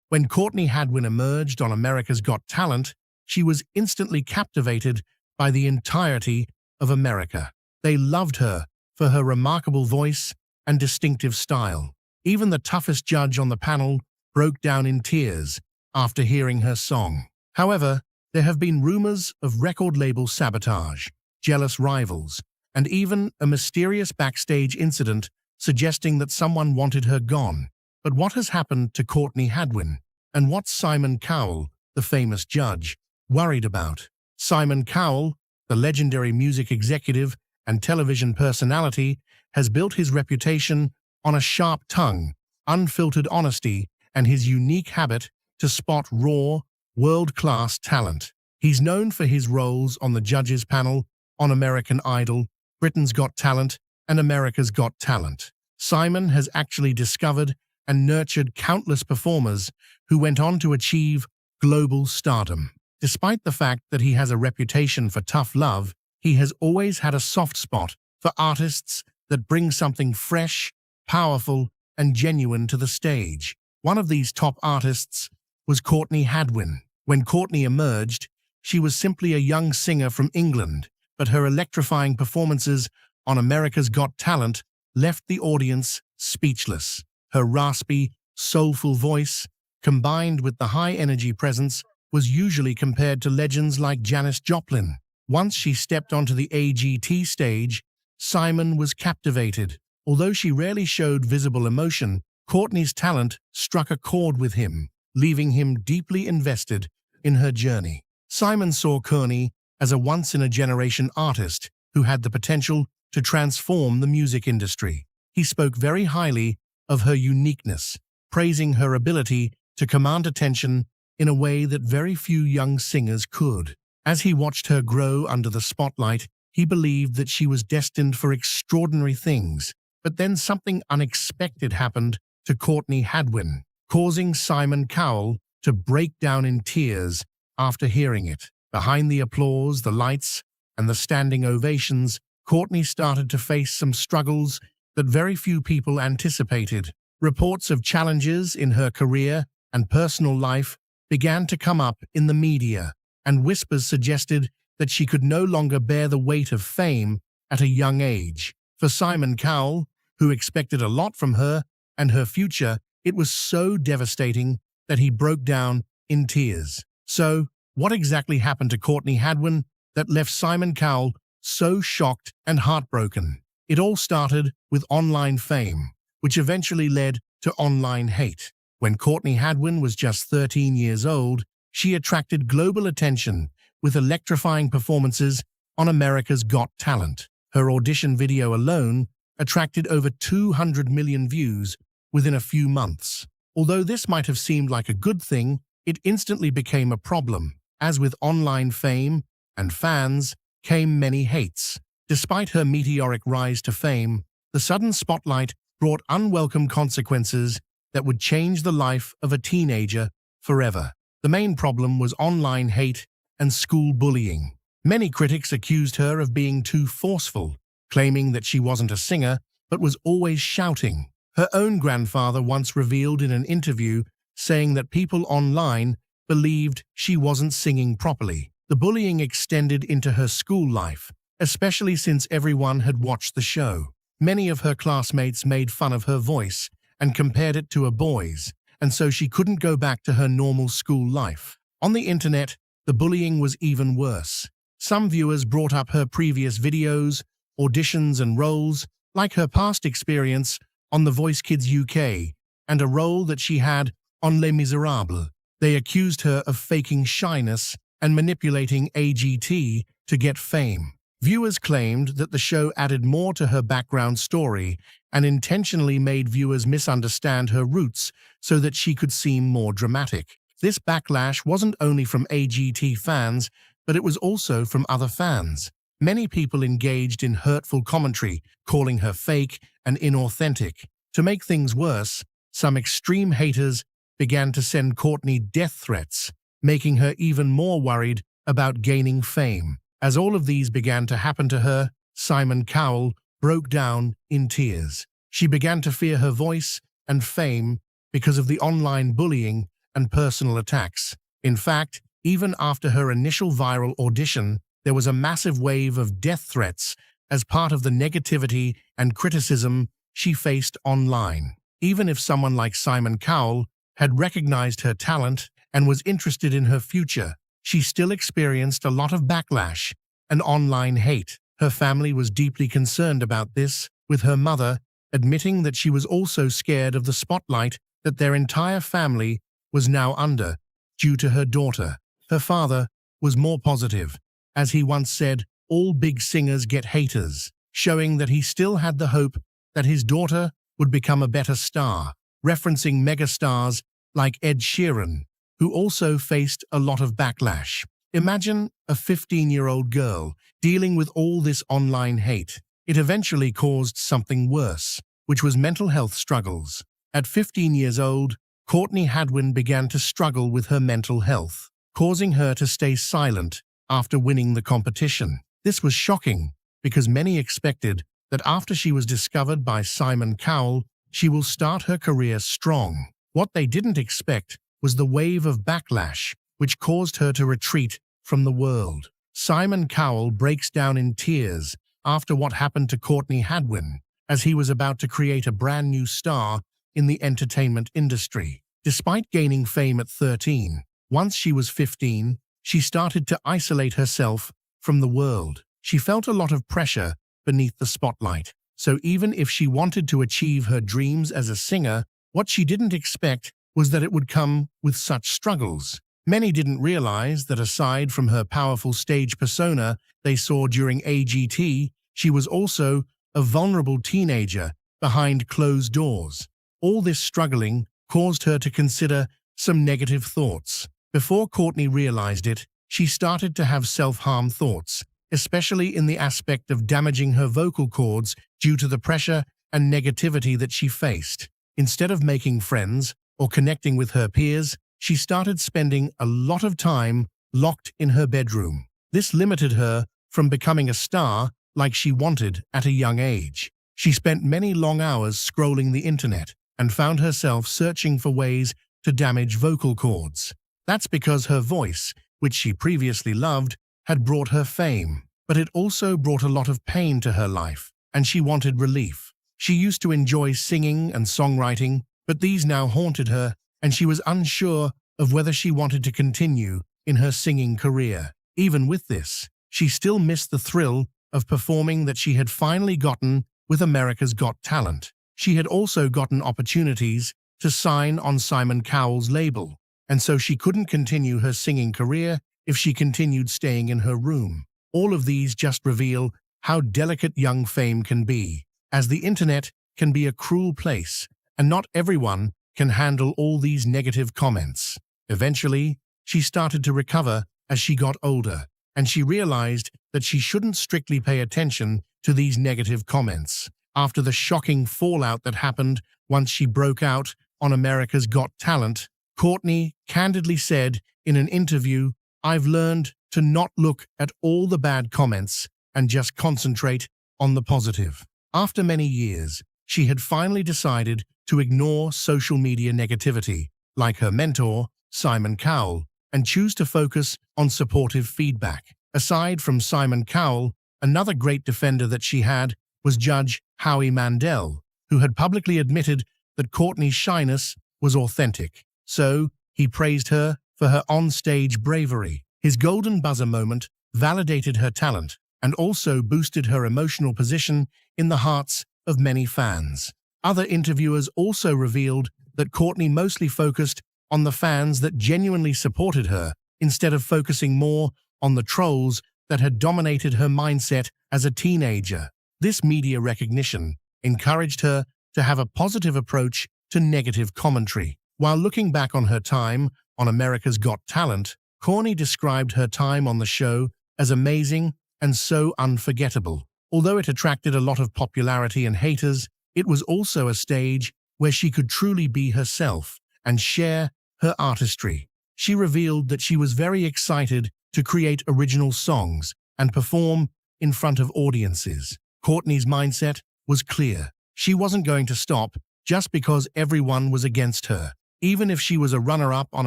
When Courtney Hadwin emerged on America's Got Talent, she was instantly captivated by the entirety of America. They loved her for her remarkable voice and distinctive style. Even the toughest judge on the panel broke down in tears after hearing her song. However, there have been rumors of record label sabotage, jealous rivals, and even a mysterious backstage incident suggesting that someone wanted her gone. But what has happened to Courtney Hadwin, and what's Simon Cowell, the famous judge, worried about? Simon Cowell, the legendary music executive and television personality, has built his reputation on a sharp tongue, unfiltered honesty, and his unique habit to spot raw, world-class talent. He's known for his roles on the judges panel on American Idol, Britain's Got Talent, and America's Got Talent. Simon has actually discovered and nurtured countless performers who went on to achieve global stardom. Despite the fact that he has a reputation for tough love, he has always had a soft spot for artists that bring something fresh, powerful, and genuine to the stage. One of these top artists was Courtney Hadwin. When Courtney emerged, she was simply a young singer from England, but her electrifying performances on America's Got Talent left the audience speechless. Her raspy, soulful voice, combined with the high-energy presence, was usually compared to legends like Janis Joplin. Once she stepped onto the AGT stage, Simon was captivated. Although she rarely showed visible emotion, Courtney's talent struck a chord with him, leaving him deeply invested in her journey. Simon saw Courtney as a once-in-a-generation artist who had the potential to transform the music industry. He spoke very highly of her uniqueness, praising her ability to command attention in a way that very few young singers could. As he watched her grow under the spotlight, he believed that she was destined for extraordinary things. But then something unexpected happened to Courtney Hadwin, causing Simon Cowell to break down in tears after hearing it. Behind the applause, the lights, and the standing ovations, Courtney started to face some struggles that very few people anticipated. Reports of challenges in her career and personal life began to come up in the media, and whispers suggested that she could no longer bear the weight of fame at a young age. For Simon Cowell, who expected a lot from her and her future, it was so devastating that he broke down in tears. So, what exactly happened to Courtney Hadwin that left Simon Cowell so shocked and heartbroken? It all started with online fame, which eventually led to online hate. When Courtney Hadwin was just 13 years old, she attracted global attention with electrifying performances on America's Got Talent. Her audition video alone attracted over 200 million views within a few months. Although this might have seemed like a good thing, it instantly became a problem. As with online fame and fans came many hates. Despite her meteoric rise to fame, the sudden spotlight brought unwelcome consequences that would change the life of a teenager forever. The main problem was online hate and school bullying. Many critics accused her of being too forceful, claiming that she wasn't a singer but was always shouting. Her own grandfather once revealed in an interview saying that people online believed she wasn't singing properly. The bullying extended into her school life, especially since everyone had watched the show. Many of her classmates made fun of her voice and compared it to a boy's, and so she couldn't go back to her normal school life. On the internet, the bullying was even worse. Some viewers brought up her previous videos, auditions and roles, like her past experience on The Voice Kids UK and a role that she had on Les Miserables. They accused her of faking shyness and manipulating AGT to get fame. Viewers claimed that the show added more to her background story and intentionally made viewers misunderstand her roots so that she could seem more dramatic. This backlash wasn't only from AGT fans, but it was also from other fans. Many people engaged in hurtful commentary, calling her fake and inauthentic. To make things worse, some extreme haters began to send Courtney death threats, making her even more worried about gaining fame. As all of these began to happen to her, Simon Cowell broke down in tears. She began to fear her voice and fame because of the online bullying and personal attacks. In fact, even after her initial viral audition, there was a massive wave of death threats as part of the negativity and criticism she faced online. Even if someone like Simon Cowell had recognized her talent and was interested in her future, she still experienced a lot of backlash and online hate. Her family was deeply concerned about this, with her mother admitting that she was also scared of the spotlight that their entire family was now under due to her daughter. Her father was more positive, as he once said, "All big singers get haters," showing that he still had the hope that his daughter would become a better star, referencing megastars like Ed Sheeran, who also faced a lot of backlash. Imagine a 15-year-old girl dealing with all this online hate. It eventually caused something worse, which was mental health struggles. At 15 years old, Courtney Hadwin began to struggle with her mental health, causing her to stay silent after winning the competition. This was shocking because many expected that after she was discovered by Simon Cowell, she will start her career strong. What they didn't expect was the wave of backlash, which caused her to retreat from the world. Simon Cowell breaks down in tears after what happened to Courtney Hadwin, as he was about to create a brand new star in the entertainment industry. Despite gaining fame at 13, once she was 15, she started to isolate herself from the world. She felt a lot of pressure beneath the spotlight. So even if she wanted to achieve her dreams as a singer, what she didn't expect was that it would come with such struggles. Many didn't realize that aside from her powerful stage persona they saw during AGT, she was also a vulnerable teenager behind closed doors. All this struggling caused her to consider some negative thoughts. Before Courtney realized it, she started to have self-harm thoughts, especially in the aspect of damaging her vocal cords due to the pressure and negativity that she faced. Instead of making friends or connecting with her peers, she started spending a lot of time locked in her bedroom. This limited her from becoming a star like she wanted at a young age. She spent many long hours scrolling the internet and found herself searching for ways to damage vocal cords. That's because her voice, which she previously loved, had brought her fame, but it also brought a lot of pain to her life, and she wanted relief. She used to enjoy singing and songwriting, but these now haunted her, and she was unsure of whether she wanted to continue in her singing career. Even with this, she still missed the thrill of performing that she had finally gotten with America's Got Talent. She had also gotten opportunities to sign on Simon Cowell's label, and so she couldn't continue her singing career if she continued staying in her room. All of these just reveal how delicate young fame can be, as the internet can be a cruel place, and not everyone can handle all these negative comments. Eventually, she started to recover as she got older, and she realized that she shouldn't strictly pay attention to these negative comments. After the shocking fallout that happened once she broke out on America's Got Talent, Courtney candidly said in an interview, "I've learned to not look at all the bad comments and just concentrate on the positive." After many years, she had finally decided to ignore social media negativity, like her mentor, Simon Cowell, and choose to focus on supportive feedback. Aside from Simon Cowell, another great defender that she had was Judge Howie Mandel, who had publicly admitted that Courtney's shyness was authentic. So, he praised her for her on-stage bravery. His golden buzzer moment validated her talent and also boosted her emotional position in the hearts of many fans. Other interviewers also revealed that Courtney mostly focused on the fans that genuinely supported her, instead of focusing more on the trolls that had dominated her mindset as a teenager. This media recognition encouraged her to have a positive approach to negative commentary. While looking back on her time on America's Got Talent, Courtney described her time on the show as amazing and so unforgettable. Although it attracted a lot of popularity and haters, it was also a stage where she could truly be herself and share her artistry. She revealed that she was very excited to create original songs and perform in front of audiences. Courtney's mindset was clear. She wasn't going to stop just because everyone was against her. Even if she was a runner-up on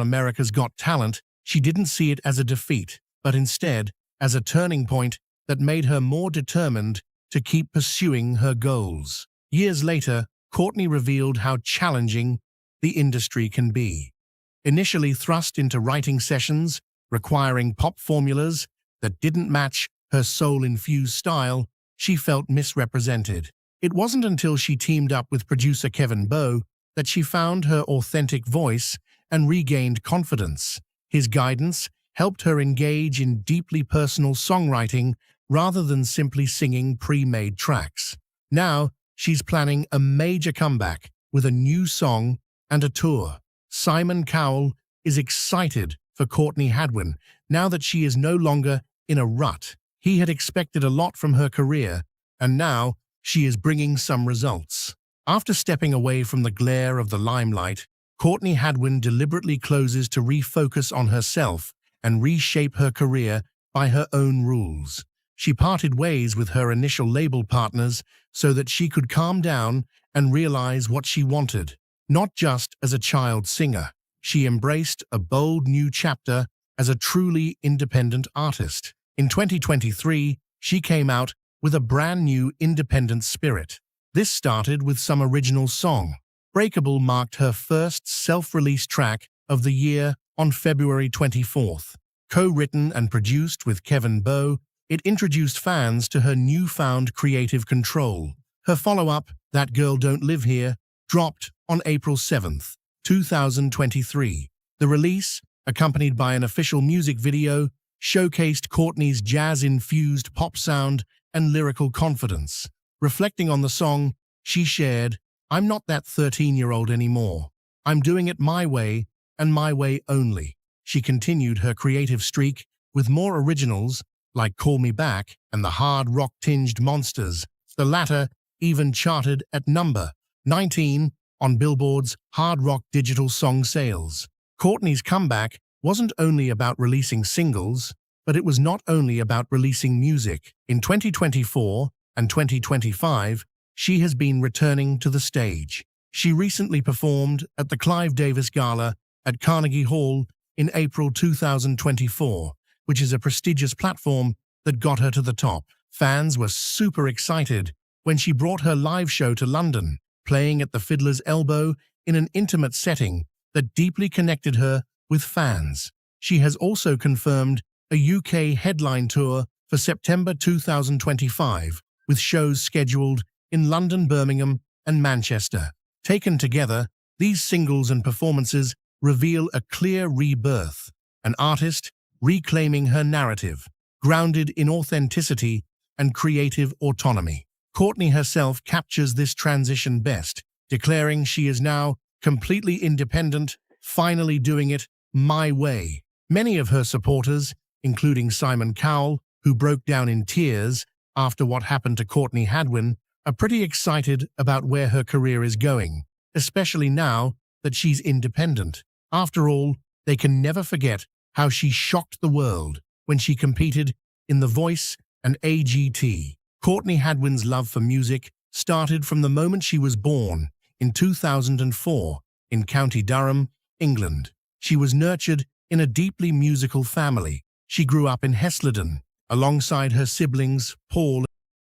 America's Got Talent, she didn't see it as a defeat, but instead as a turning point that made her more determined to keep pursuing her goals. Years later, Courtney revealed how challenging the industry can be. Initially thrust into writing sessions requiring pop formulas that didn't match her soul-infused style, she felt misrepresented. It wasn't until she teamed up with producer Kevin Bowe that she found her authentic voice and regained confidence. His guidance helped her engage in deeply personal songwriting rather than simply singing pre-made tracks. Now, she's planning a major comeback with a new song and a tour. Simon Cowell is excited for Courtney Hadwin now that she is no longer in a rut. He had expected a lot from her career, and now she is bringing some results. After stepping away from the glare of the limelight, Courtney Hadwin deliberately closes to refocus on herself and reshape her career by her own rules. She parted ways with her initial label partners so that she could calm down and realize what she wanted. Not just as a child singer, she embraced a bold new chapter as a truly independent artist. In 2023, she came out with a brand new independent spirit. This started with some original song. Breakable marked her first self-released track of the year on February 24th. Co-written and produced with Kevin Bowe, it introduced fans to her newfound creative control. Her follow-up, That Girl Don't Live Here, dropped on April 7th, 2023. The release, accompanied by an official music video, showcased Courtney's jazz-infused pop sound and lyrical confidence. Reflecting on the song, she shared, "I'm not that 13-year-old anymore. I'm doing it my way and my way only." She continued her creative streak with more originals like Call Me Back and the hard rock-tinged Monsters. The latter even charted at number 19 on Billboard's Hard Rock Digital Song Sales. Courtney's comeback wasn't only about releasing singles, but it was not only about releasing music. In 2024 and 2025, she has been returning to the stage. She recently performed at the Clive Davis Gala at Carnegie Hall in April 2024, which is a prestigious platform that got her to the top. Fans were super excited when she brought her live show to London, playing at the Fiddler's Elbow in an intimate setting that deeply connected her with fans. She has also confirmed a UK headline tour for September 2025, with shows scheduled in London, Birmingham, and Manchester. Taken together, these singles and performances reveal a clear rebirth, an artist reclaiming her narrative, grounded in authenticity and creative autonomy. Courtney herself captures this transition best, declaring she is now completely independent, finally doing it my way. Many of her supporters, including Simon Cowell, who broke down in tears after what happened to Courtney Hadwin, are pretty excited about where her career is going, especially now that she's independent. After all, they can never forget how she shocked the world when she competed in The Voice and AGT. Courtney Hadwin's love for music started from the moment she was born in 2004 in County Durham, England. She was nurtured in a deeply musical family. She grew up in Hesleden alongside her siblings Paul